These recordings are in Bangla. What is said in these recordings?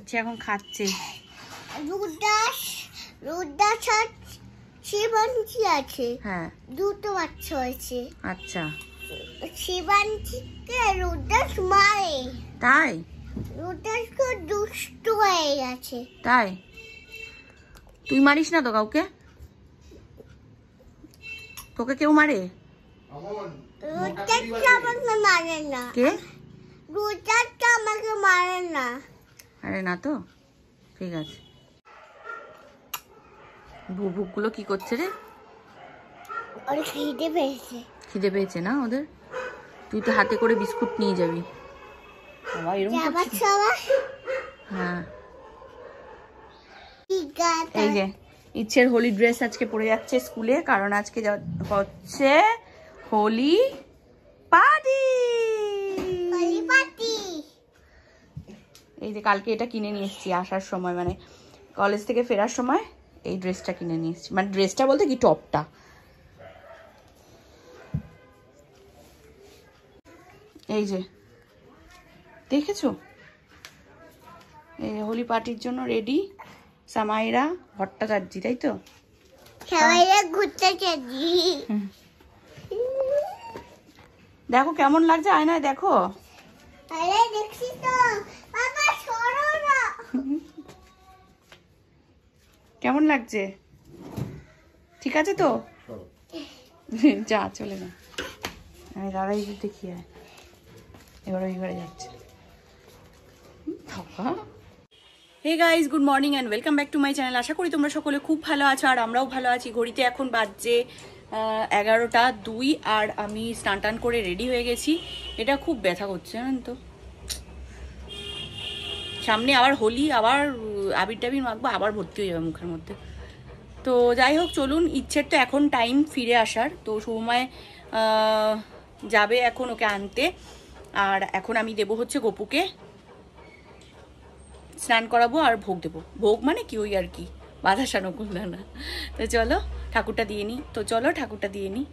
ইচ্ছে এখন খাচ্ছে। শিবাঞ্চি আছে, হ্যাঁ দুটো বাচ্চা হয়েছে। আচ্ছা শিবাঞ্চিকে রুদ্রাস মারে। তাই? রুদ্রাস খুব দুষ্ট হয়ে গেছে। তাই? তুই মারিস না তো কাউকে? তোকে কেউ মারে? রুদ্রাস আমাকে মারে না। কে? রুদ্রাস আমাকে মারে না। আরে না তো, ঠিক আছে। বুবুকগুলো কি করছে রে? ওর খিদে পেয়েছে। খিদে পেয়েছে না ওদের? তুই তো হাতে করে বিস্কুট নিয়ে যাবি। বাবা এরকম করছিস? হ্যাঁ এই যে ইচ্ছের হোলি ড্রেস আজকে পরে যাচ্ছে স্কুলে, কারণ আজকে হচ্ছে হোলি পার্টি। এই যে কালকে এটা কিনে নিয়ে এসেছি আসার সময়, মানে কলেজ থেকে ফেরার সময় এই ড্রেসটা কিনে নিয়ে এসেছি। মানে ড্রেসটা বলতে কি, টপটা। এই যে দেখেছো, এই হোলি পার্টির জন্য রেডি সামাইরা ভট্টাচার্য, তাই তো? দেখো কেমন লাগছে আয়নায়, দেখো। কেমন লাগছে? ঠিক আছে তো? যা চলে না, আমি দাঁড়াই দেখি। এবার ওই ঘরে যাচ্ছে। Hey guys, good morning and welcome back to my channel. আশা করি তোমরা সকলে খুব ভালো আছো, আর আমরাও ভালো আছি। ঘড়িতে এখন বাজছে 11টা 2, আর আমি স্নান টান করে রেডি হয়ে গেছি। এটা খুব ব্যথা করছে জানেন তো। সামনে আবার হোলি, আবার আবির টাবির মাখবো, আবার ভর্তি হয়ে যাবে মুখের মধ্যে। তো যাই হোক চলুন, ইচ্ছের তো এখন টাইম ফিরে আসার, তো সময় যাবে এখন ওকে আনতে। আর এখন আমি দেবো হচ্ছে গপুকে স্নান করাবো আর ভোগ দেবো। ভোগ মানে কি, ওই আর কি বাতাসা নকুলদানা। তো চলো ঠাকুরটা দিয়ে নিই। ঠাকুরটা দিয়ে নিই।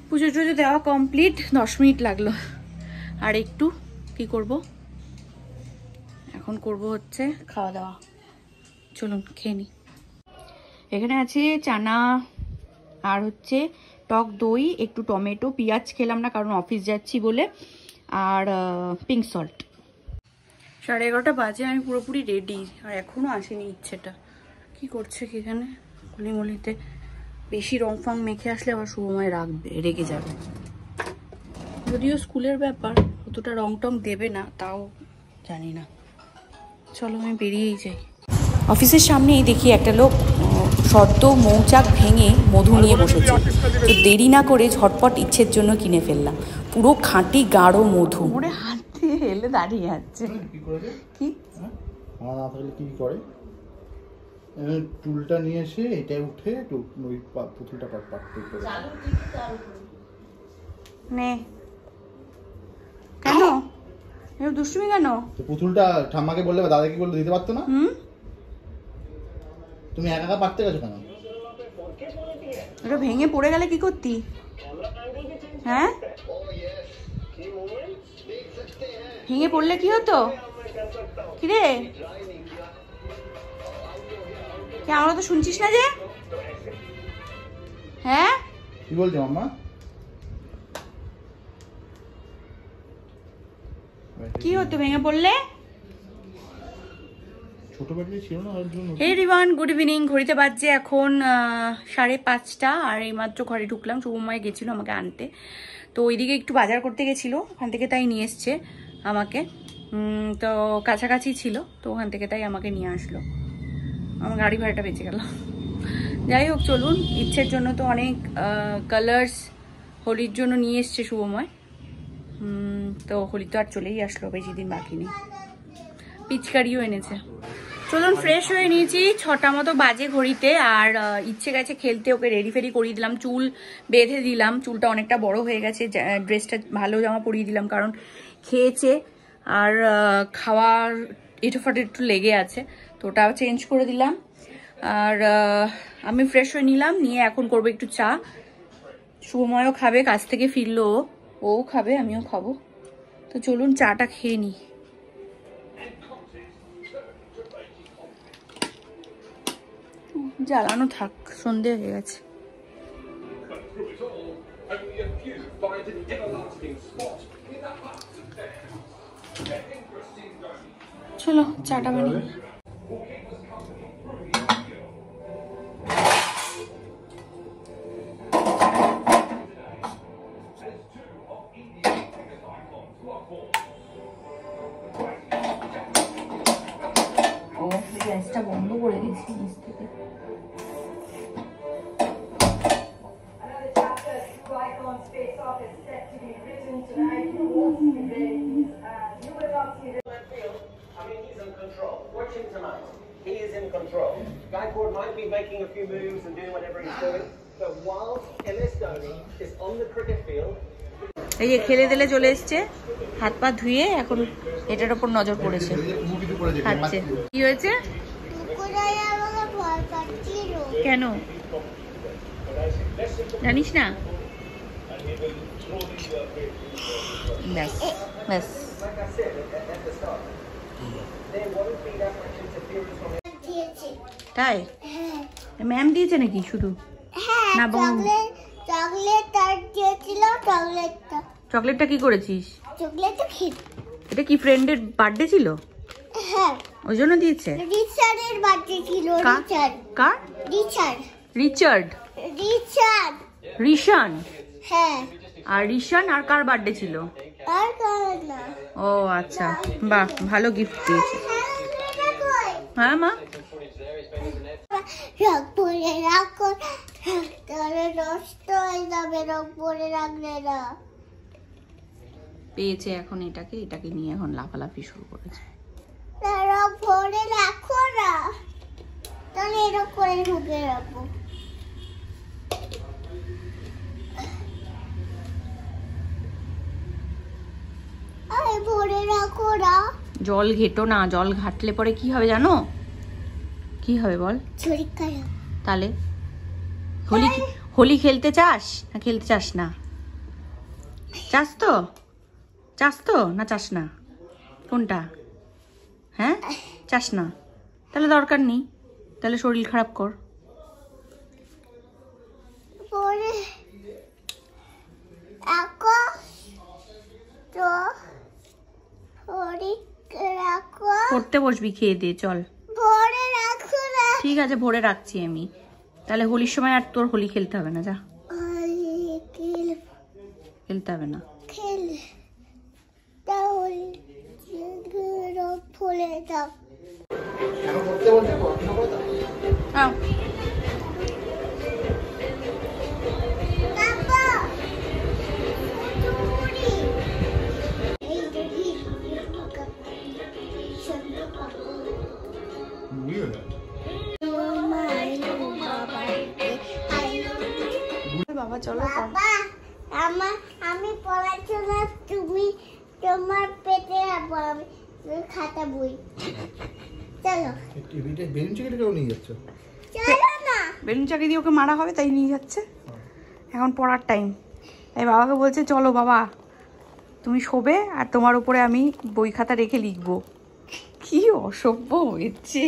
পুজো টুজো দেওয়া কমপ্লিট, 10 মিনিট লাগলো। আর একটু কি করব, এখন করব হচ্ছে খাওয়া দাওয়া। চলুন খেয়ে নিই। এখানে আছে চানা, আর হচ্ছে টক দই, একটু টমেটো, পেঁয়াজ খেলাম না কারণ অফিস যাচ্ছি বলে, আর পিঙ্ক সল্ট। 11:30 বাজে, আমি পুরোপুরি রেডি, আর এখনো আসেনি ইচ্ছেটা। কি করছে কি এখানে গলিমলিতে? বেশি রং ফং মেখে আসলে আবার সময় রেগে যাবে। যদিও স্কুলের ব্যাপার, অতটা রং টং দেবে না, তাও জানি না। চলো আমি বেরিয়েই যাই। অফিসের সামনেই দেখি একটা লোক সদ্য মৌচাক ভেঙে মধু নিয়ে বসেছে। তো দেরি না করে ঝটপট ইচ্ছের জন্য কিনে ফেললাম। পুরো খাঁটি গাঢ় মধু। মোড়ে হাত দিয়ে হেলে দাঁড়িয়ে আছে। কি কি করে, টুলটা নিয়ে এসে এটা উঠে ওই পুতুলটা নে কেন এরকম দুষ্টুমি কেন? পুতুলটা ঠাম্মাকে বললে দাদা কি বললে দিতে পারতো না? তুমি একা একা পারতে গেছো কেন? এটা ভেঙে পড়ে গেলে কি করতি? হ্যাঁ ভেঙে পড়লে কি হতো? কিরে কে, আমরা তো শুনছিস না যে? হ্যাঁ কি বলছো মাম্মা? কি হতো ভেঙে পড়লে? Hey everyone, good evening. ঘড়িতে বাজছে এখন 5:30, আর এইমাত্র ঘরে ঢুকলাম। শুভময় গেছিল আমাকে আনতে, তো ওইদিকে একটু বাজার করতে গেছিলো, ওখান থেকে তাই নিয়ে এসছে আমাকে। তো কাছাকাছি ছিল, তো ওখান থেকে তাই আমাকে নিয়ে আসলো। আমার গাড়ি ভাড়াটা বেঁচে গেল। যাই হোক চলুন, ইচ্ছের জন্য তো অনেক কালার্স হোলির জন্য নিয়ে এসছে শুভময়। তো হোলি তো আর চলেই আসলো, বেশি দিন বাকি নেই। পিচকারিও এনেছে। চলুন ফ্রেশ হয়ে নিয়েছি, 6টা মতো বাজে ঘড়িতে। আর ইচ্ছে গেছে খেলতে, ওকে রেডি ফেডি করিয়ে দিলাম, চুল বেঁধে দিলাম। চুলটা অনেকটা বড় হয়ে গেছে, ড্রেসটা ভালো জামা পরিয়ে দিলাম কারণ খেয়েছে, আর খাওয়ার এটোফাটো একটু লেগে আছে, তো ওটাও চেঞ্জ করে দিলাম। আর আমি ফ্রেশ হয়ে নিলাম, নিয়ে এখন করবো একটু চা। শুভময়ও খাবে, কাছ থেকে ফিরলো। ও খাবে, আমিও খাবো। তো চলুন চাটা খেয়ে নিই। জ্বালানো থাক, সন্ধে হয়ে গেছে। চলো চাটা বানিয়ে। ও গ্যাসটা বন্ধ করে দিয়েছি নিচ থেকে। He is in control. Guy Ford might be making a few moves and doing whatever he's doing, but while MS Dhoni is on the cricket field, এই যে খেলে দিলে চলে এসছে, হাত পা ধুয়ে এখন এটার উপর নজর পড়েছে। খাচ্ছে। কি হয়েছে? কেন জানিস না? ব্যাস ব্যাস। like I said at the start, there won't be that much interference from তাই ম্যাম দিয়েছে নাকি শুধু? না চকলেটটা কি করেছিস? চকলেটটা খেতে। এটা কি ফ্রেন্ডের বার্থডে ছিল? হ্যাঁ, ওই জন্য দিয়েছে। রিচার্ডের বার্থডে ছিল। রিচার্ড। কার? রিচার্ড। রিচার্ড। রিচার্ড। রিশান। হ্যাঁ। আর রিশান আর কার বার্থডে ছিল? আর কার না। ও আচ্ছা, বাহ, ভালো গিফট দিয়েছে। হ্যাঁ মা, রং পরে রাখো, তাহলে নষ্ট হয়ে যাবে। রং পরে রাখলে না। পেয়েছে এখন এটাকে নিয়ে এখন লাফালাফি শুরু করেছে। রং পরে রাখো না, তাহলে এরকম করে ঢুকে রাখবো। আরে ভরে রাখো না। জল ঘেটো না, জল ঘাটলে পরে কি হবে জানো? কি হবে বল? শরীর খারাপ। তাহলে হোলি খেলতে চাস না খেলতে চাস না? চাস তো না চাস না? কোনটা? হ্যাঁ, চাস না? তাহলে দরকার নেই, তাহলে শরীর খারাপ কর। পরে রাখো তো, শরীর রাখো। পড়তে বসবি খেয়ে দিয়ে, চল। ভরে রাখো না। ঠিক আছে, ভরে রাখছি আমি। তাহলে হোলির সময় আর তোর হোলি খেলতে হবে না, যা। খেলতে হবে না। খেলে তাহলে ফুলে দাও। এখন করতে বলতে পড়াশোনা করে দাও। হ্যাঁ, বাবা চলো। বাবা, আমি পড়াশোনা, তুমি তোমার পেটে রাখবো, আমি খাতা বই। চলো বেলুন চিকেটা কেউ নিয়ে যাচ্ছে? চলো না। বেলুন চাকি দিয়ে ওকে মারা হবে তাই নিয়ে যাচ্ছে। এখন পড়ার টাইম, তাই বাবাকে বলছে চলো বাবা তুমি শোবে আর তোমার উপরে আমি বই খাতা রেখে লিখবো। কি অসভ্য হয়েছে।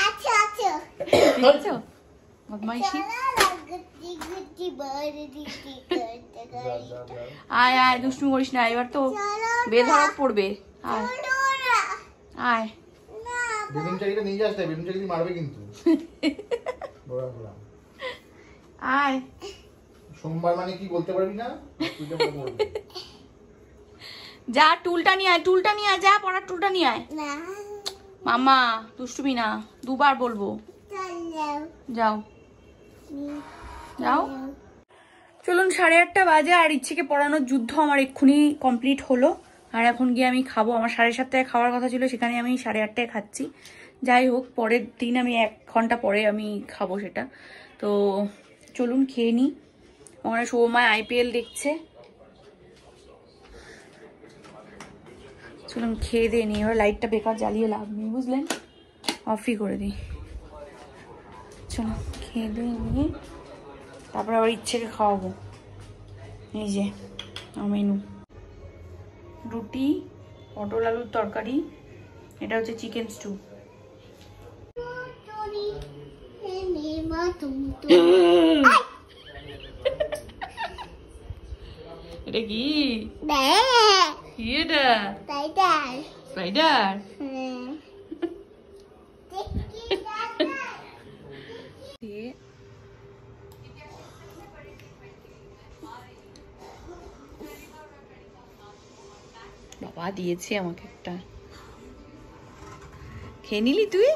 আচ্ছা আচ্ছা, দেখছো বদমাইশি। আয় আয়, দুষ্টুমি করিস না, এবার তো বেধড়ক পড়বে। আয় আয়। বেলুন চাকিটা নিয়ে যাস, বেলুন চাকি দিয়ে মারবে কিন্তু। আয়। সোমবার মানে কি বলতে পারবি না? যা টুলটা নিয়ে আয়, টুলটা নিয়ে আয়, যা পড়ার টুলটা নিয়ে আয়। মামা দুষ্টুমি না, দুবার বলবো। যাও যাও। চলুন 8:30 বাজে আর ইচ্ছেকে পড়ানোর যুদ্ধ আমার এক্ষুনি কমপ্লিট হলো। আর এখন গিয়ে আমি খাবো। আমার 7:30 খাওয়ার কথা ছিল, সেখানে আমি 8:30 খাচ্ছি। যাই হোক, পরের দিন আমি 1 ঘন্টা পরে আমি খাবো সেটা। তো চলুন খেয়ে নিই। ওখানে সৌমায় IPL দেখছে। চলুন খেয়ে দিয়ে নিই। এবার লাইটটা বেকার জ্বালিয়ে লাভ নেই, বুঝলেন? অফই করে দিই। চলো খেয়ে দিয়ে নিয়ে তারপরে আবার ইচ্ছেকে খাওয়াবো। এই যে মেনু, রুটি, পটল আলুর তরকারি, এটা হচ্ছে চিকেন স্টু। এটা কি? কি এটা? স্পাইডার। বাবা দিয়েছে আমাকে একটা, খেয়ে নিলি তুই?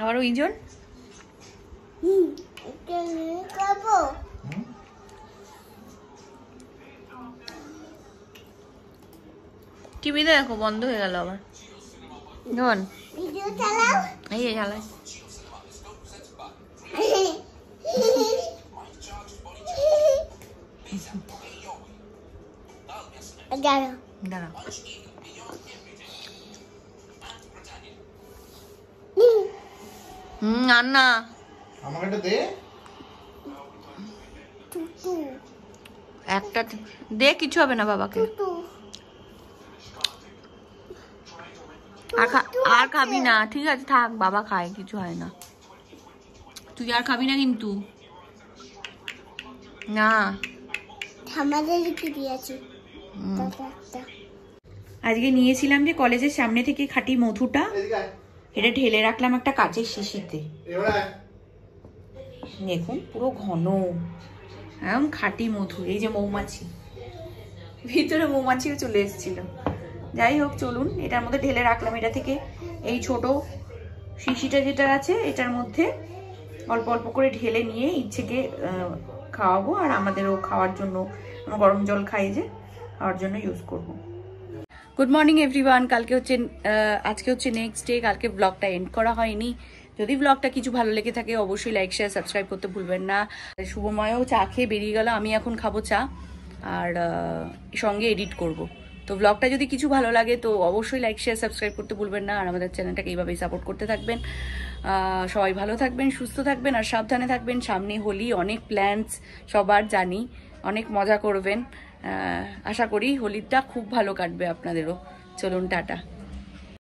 আবার ওইজন টিভিতে দেখো, বন্ধ হয়ে গেল আবার। ধন ভিডিও চালাও। এই যে চালাই। দাঁড়া দাঁড়া। আর না, আমাকে একটা দে। একটা দে, কিছু হবে না বাবাকে। আর খাবি না, ঠিক আছে থাক, বাবা খায়, কিছু হয় না। তুই আর খাবি না কিন্তু। না আমাদের কি দিয়েছি? আজকে নিয়েছিলাম যে কলেজের সামনে থেকে খাঁটি মধুটা, এটা ঢেলে রাখলাম একটা কাচের শিশিতে। দেখুন পুরো ঘন একদম খাঁটি মধু। এই যে মৌমাছি, ভিতরে মৌমাছিও চলে এসেছিল। যাই হোক চলুন, এটার মধ্যে ঢেলে রাখলাম। এটা থেকে এই ছোট শিশিটা যেটা আছে এটার মধ্যে অল্প অল্প করে ঢেলে নিয়ে ইচ্ছেকে খাওয়াবো, আর আমাদেরও খাওয়ার জন্য, আমরা গরম জল খাই যে, খাওয়ার জন্য ইউজ করব। Good morning everyone. আজকে হচ্ছে নেক্সট ডে। কালকে ব্লগটা এন্ড করা হয়নি। যদি ব্লগটা কিছু ভালো লেগে থাকে অবশ্যই লাইক শেয়ার সাবস্ক্রাইব করতে ভুলবেন না। শুভময়ও চা খেয়ে বেরিয়ে গেল, আমি এখন খাবো চা আর সঙ্গে এডিট করব। তো ব্লগটা যদি কিছু ভালো লাগে তো অবশ্যই লাইক শেয়ার সাবস্ক্রাইব করতে ভুলবেন না, আর আমাদের চ্যানেলটাকে এইভাবেই সাপোর্ট করতে থাকবেন। সবাই ভালো থাকবেন, সুস্থ থাকবেন আর সাবধানে থাকবেন। সামনে হোলি, অনেক প্ল্যানস সবার জানি, অনেক মজা করবেন। আশা করি হোলিটা খুব ভালো কাটবে আপনাদেরও। চলুন টাটা।